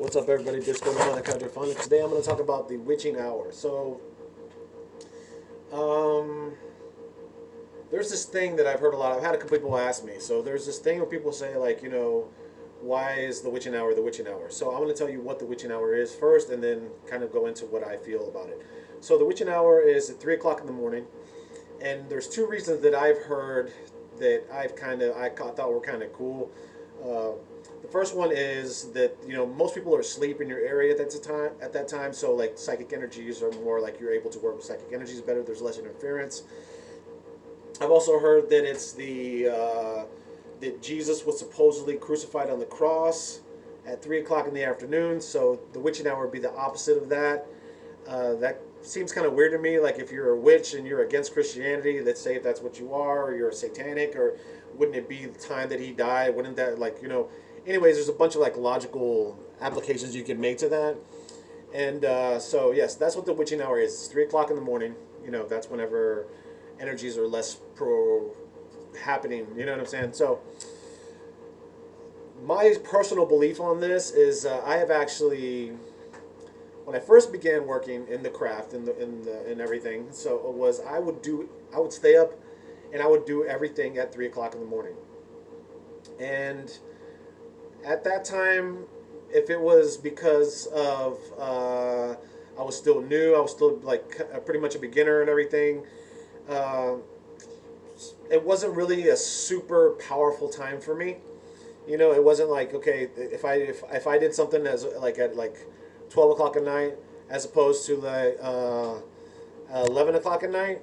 What's up, everybody? Disco Planet Hydrophonic. Today I'm going to talk about the witching hour. Um, there's this thing that I've heard a lot. I've had a couple people ask me. So there's this thing where people say, like, why is the witching hour the witching hour? So I'm going to tell you what the witching hour is first, and then kind of go into what I feel about it. So the witching hour is at 3 o'clock in the morning, and there's two reasons that I've heard that I thought were kind of cool. Uh, the first one is that most people are asleep in your area at that time, so like psychic energies are more like you're able to work with psychic energies better. There's less interference. I've also heard that it's that Jesus was supposedly crucified on the cross at 3 o'clock in the afternoon. So the witching hour would be the opposite of that. That seems kind of weird to me. Like if you're a witch and you're against Christianity, let's say if that's what you are, or you're a satanic, or wouldn't it be the time that he died? Wouldn't that Anyways, there's a bunch of like logical applications you can make to that. And so yes, that's what the witching hour is. It's 3 o'clock in the morning. That's whenever energies are less pro happening. You know what I'm saying? So my personal belief on this is I have actually, when I first began working in the craft and everything, so it was I would stay up and I would do everything at 3 o'clock in the morning. And at that time, if it was because of I was still new, I was still like pretty much a beginner and everything. Uh, it wasn't really a super powerful time for me. It wasn't like, okay, if I did something as like at like 12 o'clock at night as opposed to like 11 o'clock at night.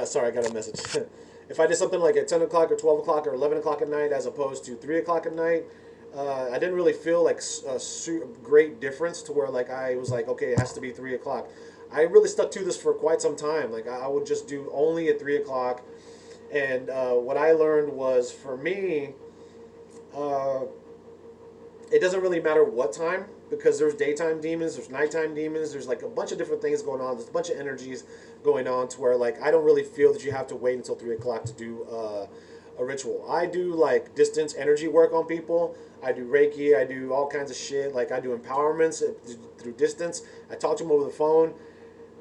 Sorry, I got a message. If I did something like at 10 o'clock or 12 o'clock or 11 o'clock at night as opposed to 3 o'clock at night, I didn't really feel like a great difference to where like I was like, okay, it has to be 3 o'clock. I really stuck to this for quite some time. Like I would just do only at 3 o'clock, and what I learned was for me, uh, it doesn't really matter what time, because there's daytime demons, there's nighttime demons, there's like a bunch of different things going on. There's a bunch of energies going on to where like I don't really feel that you have to wait until 3 o'clock to do a ritual. I do like distance energy work on people. I do Reiki. I do all kinds of shit. Like I do empowerments through distance. I talk to them over the phone.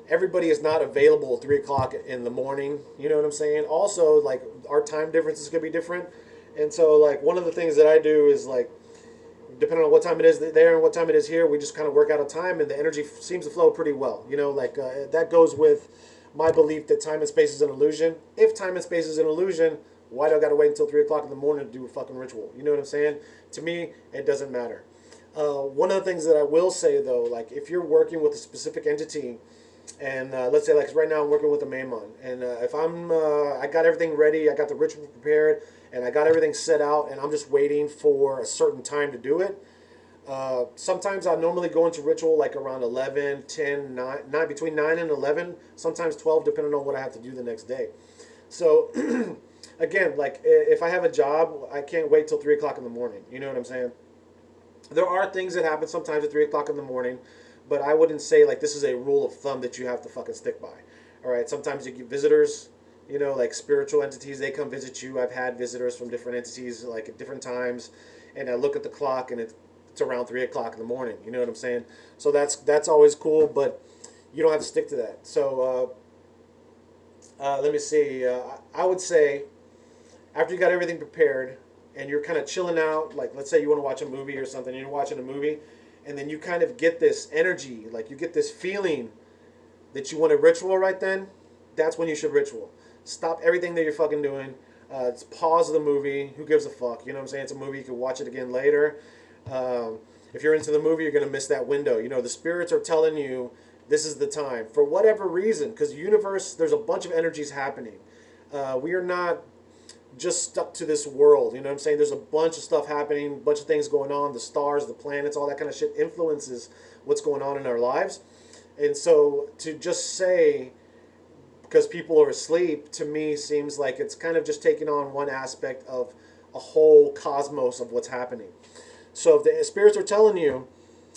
Everybody is not available at 3 o'clock in the morning. You know what I'm saying? Also, like our time difference is gonna be different, and so like one of the things that I do is like, depending on what time it is there and what time it is here, we just kind of work out a time, and the energy seems to flow pretty well. That goes with my belief that time and space is an illusion. If time and space is an illusion, why do I gotta wait until 3 o'clock in the morning to do a fucking ritual? You know what I'm saying? To me, it doesn't matter. One of the things that I will say though, like if you're working with a specific entity, and let's say like right now I'm working with a Maimon, and if I got everything ready, I got the ritual prepared, and I got everything set out, and I'm just waiting for a certain time to do it. Sometimes I normally go into ritual like around 11, 10, 9, 9, between 9 and 11, sometimes 12, depending on what I have to do the next day. So, again, like if I have a job, I can't wait till 3 o'clock in the morning. You know what I'm saying? There are things that happen sometimes at 3 o'clock in the morning, but I wouldn't say like this is a rule of thumb that you have to fucking stick by. All right, sometimes you get visitors, like spiritual entities, they come visit you. I've had visitors from different entities like at different times, and I look at the clock and it's around 3 o'clock in the morning. You know what I'm saying? So that's always cool, but you don't have to stick to that. So let me see. I would say after you got everything prepared and you're kind of chilling out, like let's say you want to watch a movie or something, you're watching a movie, and then you kind of get this energy, like you get this feeling that you want a ritual right then. That's when you should ritual. Stop everything that you're fucking doing. Pause the movie. Who gives a fuck? You know what I'm saying? It's a movie. You can watch it again later. If you're into the movie, you're going to miss that window. The spirits are telling you this is the time. For whatever reason, because the universe, there's a bunch of energies happening. We are not just stuck to this world. You know what I'm saying? There's a bunch of stuff happening, a bunch of things going on. The stars, the planets, all that kind of shit influences what's going on in our lives. And so to just say, because people are asleep, to me seems like it's kind of just taking on one aspect of a whole cosmos of what's happening. So if the spirits are telling you,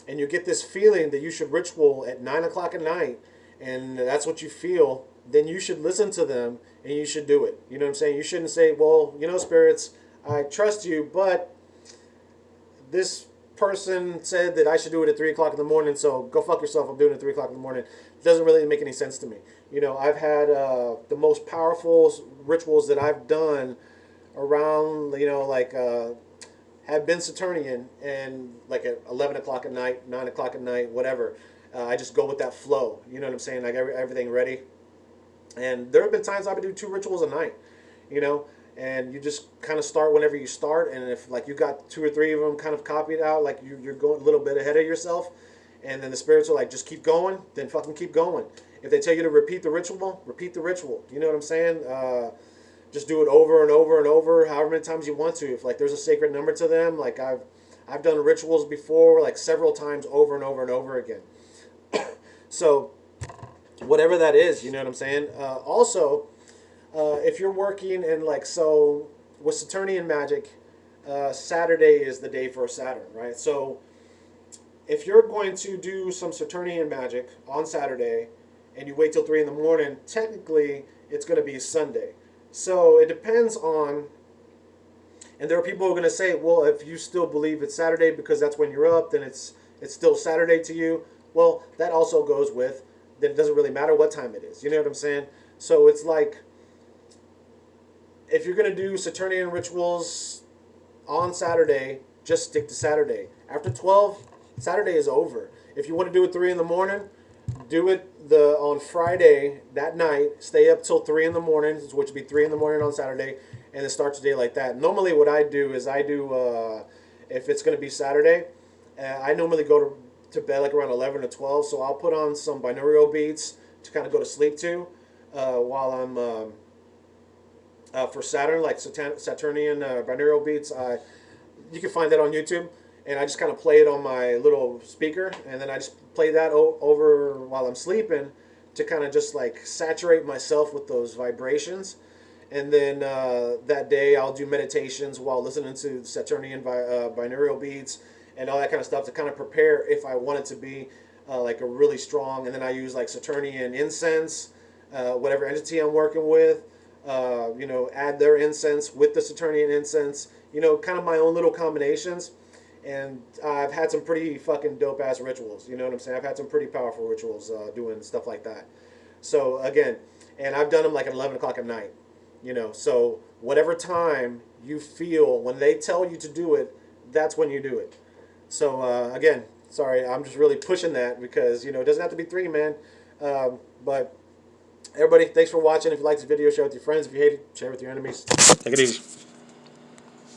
and you get this feeling that you should ritual at 9 o'clock at night, and that's what you feel, then you should listen to them and you should do it. You know what I'm saying? You shouldn't say, well, spirits, I trust you, but this person said that I should do it at 3 o'clock in the morning, so go fuck yourself. I'm doing it at 3 o'clock in the morning. It doesn't really make any sense to me. You know, I've had the most powerful rituals that I've done around, you know, like have been Saturnian, and like at 11 o'clock at night, 9 o'clock at night, whatever. I just go with that flow. You know what I'm saying? Like everything ready. And there have been times I've been doing 2 rituals a night, you know, and you just kind of start whenever you start. And if like you got 2 or 3 of them kind of copied out, like you're going a little bit ahead of yourself, and then the spirits are like, just keep going, then fucking keep going. If they tell you to repeat the ritual, repeat the ritual. You know what I'm saying? Just do it over and over and over, however many times you want to. If like there's a sacred number to them, like I've done rituals before, like several times over and over and over again. So whatever that is, you know what I'm saying? Also, if you're working and like, so with Saturnian magic, Saturday is the day for Saturn, right? So if you're going to do some Saturnian magic on Saturday and you wait till 3 in the morning, technically it's going to be Sunday. So it depends on, and there are people who are going to say, well, if you still believe it's Saturday because that's when you're up, then it's still Saturday to you. Well, that also goes with, then it doesn't really matter what time it is. You know what I'm saying? So it's like, if you're going to do Saturnian rituals on Saturday, just stick to Saturday. After 12, Saturday is over. If you want to do it 3 in the morning, do it on Friday that night. Stay up till 3 in the morning, which would be 3 in the morning on Saturday, and then start your day like that. Normally, what I do is if it's going to be Saturday, I normally go to bed like around 11 or 12. So I'll put on some binaural beats to kind of go to sleep to while I'm for Saturn, like Saturnian binaural beats. You can find that on YouTube. And I just kind of play it on my little speaker, and then I just play that over while I'm sleeping to kind of just like saturate myself with those vibrations. And then that day I'll do meditations while listening to Saturnian binaural beats and all that kind of stuff to kind of prepare if I want it to be like a really strong. And then I use like Saturnian incense, whatever entity I'm working with, you know, add their incense with the Saturnian incense, you know, kind of my own little combinations. And I've had some pretty fucking dope ass rituals. You know what I'm saying? I've had some pretty powerful rituals doing stuff like that. So again, and I've done them like at 11 o'clock at night. You know, so whatever time you feel when they tell you to do it, that's when you do it. So again, sorry, I'm just really pushing that because, you know, it doesn't have to be 3, man. But everybody, thanks for watching. If you like this video, share it with your friends. If you hate it, share it with your enemies. Take it easy.